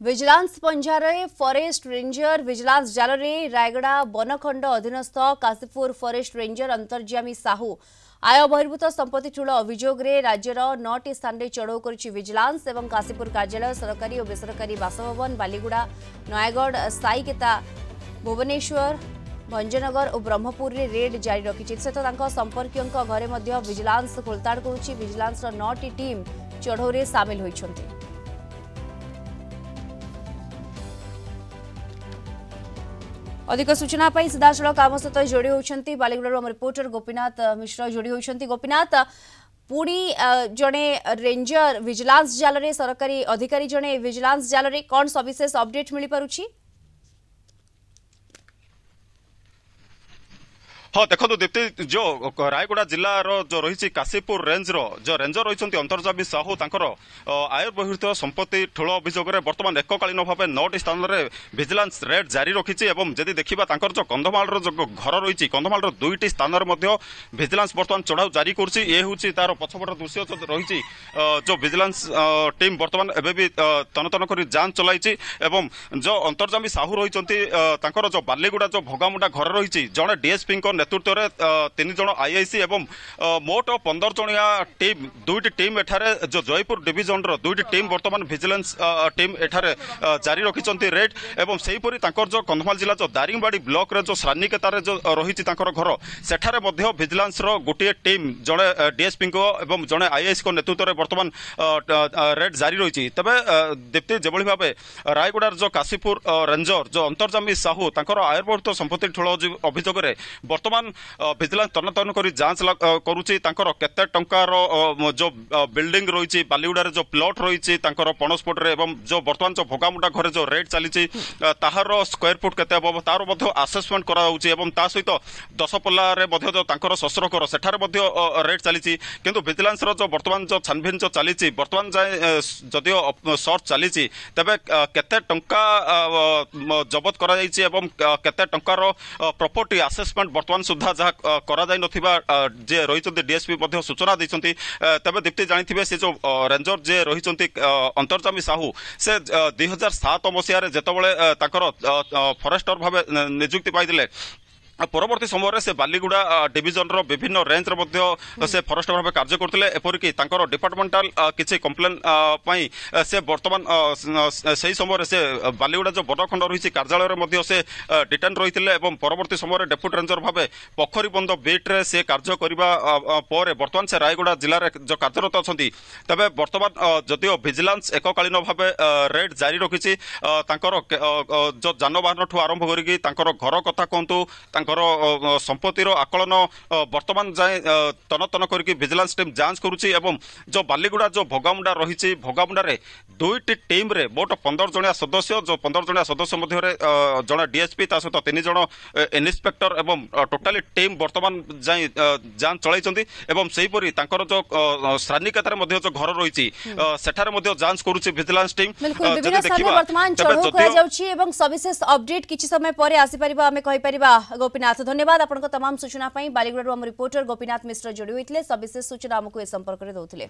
Vigilance पंजारे forest ranger vigilance जाल में रायगड़ा वनखंड अधीनस्थ काशीपुर फॉरेस्ट रेंजर अंतर्यामी साहू आय बहिर्भूत संपत्ति ठूल अभियोग राज्यर 9टी स्थान में चढ़ऊ कर विजिलेंस एवं काशीपुर कार्यालय सरकारी और बेसरकारी बासभवन बालीगुड़ा नयागढ़ साईकेता भुवनेश्वर भंजनगर और ब्रह्मपुर रे रेड जारी रखी सहित संपर्कियों घरे विजिलेंस खोलताड़ करुच्ची। विजिलेंस 9टी टीम चढ़ऊ में सामिल होती। अधिक सूचना सीधासल आम सहित जोड़ी होती बालीगुड़ा रिपोर्टर गोपीनाथ मिश्र जोड़ी होती। गोपीनाथ पुणी जड़े रेंजर विजिलेंस जाल रे सरकारी अधिकारी जड़े विजिलेंस जाल रे कौन सविशेष अपडेट मिल पारुछि? हाँ देखो दीप्ति जो रायगड़ा जिलार जो रही काशीपुर रेंज जो रेंजर रही अंतर्यामी साहू आय बहिर्भूत संपत्ति ठूल अभियोग बर्तमान एककालीन भाव 9टी स्थान में विजिलेंस रेड जारी रखी। जदि देखा जो कंधमाल जो घर रही कंधमाल 2टी स्थान में विजिलेंस बर्तमान चढ़ाऊ जारी कर तार पछपट दृश्य रही जो विजिलेंस टीम बर्तमान एवं भी तन कर जांच चलाई जो अंतर्यामी साहू रही जो बालीगुड़ा जो भोगामुंडा घर रही जड़े डीएसपी नेतृत्व में 3 जन आईआईसी एवं मोट 15 जनिया टीम 2टी टीम एठारे जो जयपुर डिविजन रो 2टी टीम वर्तमान विजिलेंस टीम एठारे जारी रखिचंती रेड एवं सेहीपरि तांकर जो कंधमाल जिला जो दारिंगबाड़ी ब्लॉक रे जो श्रानिकेतारे जो रही तांकर घर सेठारे मध्य विजिलेंस रो गोटे टीम जड़े डीएसपी को एवं जड़े आईआईसी को नेतृत्व में वर्तमान रेड जारी रही। तबे दीप्ति जो भाव रायगुड़ार जो काशीपुर रेंजर जो अंतर्यामी साहू तांकर आयबहिर्भूत संपत्ति ठूल अभियोग वर्तमान विजिलेंस तन कर जांच करुच्ची केते टंकार जो बिल्डिंग रही बालीगुड़ा जो प्लॉट रही पणसपोट एवं जो बर्तमान जो भोगामुंडा घरे जो रेट चली ताहार स्क्वायर फुट केते हम तार आसेसमेंट करा सहित दशपल्ला जो शस्त्र घर सेठार रेट चली किंतु विजिलेंस जो बर्तमान जो छानभिन जो चली बर्तमान जाए जदियो सर्च चली तेबे केते टंका जबत करा केते टंकार प्रॉपर्टी आसेसमेंट बर्तमान सुधा जहाँ करा जे रही डीएसपी सूचना देते। तबे दीप्ति जानी से जो रेंजर जे रही अंतर्यामी साहू से 2007 मसीह जिते फॉरेस्टर भाव नियुक्ति पाई परवर्ती समय से बालीगुड़ा डिविजन रो विभिन्न रेंज से फॉरेस्टर भाव कार्य करते एपरिकी डिपार्टमेंटाल किसी कंप्लेन से बर्तमान से समय से बालीगुड़ा जो वनखंड रही कार्यालय से डिटेन रही परवर्ती समय डेप्यूटी रेंजर भाव पोखरी बंद बीट्रे से कार्य करने बर्तमान से रायगड़ा जिले जो कार्यरत अच्छा तेज बर्तमान जदिव विजिलेंस एककालीन भाव रेड जारी रखी जो जानवाहन ठू आरंभ कर घर कथा कहतु संपत्तिर आकलन बर्तमान जाए तन तन करके विजिलेंस टीम जांच करुच्ची एवं जो बालीगुड़ा जो भोगामुंडा रही भोगामुंडा 2टी टीम रे मोट 15 जनिया सदस्य जो 15 जनिया सदस्य मध्य जड़े डीएसपी सहित 3 जन इन्स्पेक्टर एवं टोटाली टीम बर्तमान जाए जांच चलाई एवं सेहीपरि तांकर जो श्रानिकेतार जो घर रही सेठारे जांच करुच्ची विजिलेंस टीम वर्तमान चढ़ऊ करा सविशेष अपडेट किछि समय पर आसी परिबा आमे कहि परिबा। गोपीनाथ धन्यवाद आपन तमाम सूचना बालीगुड़ा रिपोर्टर गोपीनाथ मिश्र जोड़ी होते सविशेष सूचना आमको ए संपर्क में दौले।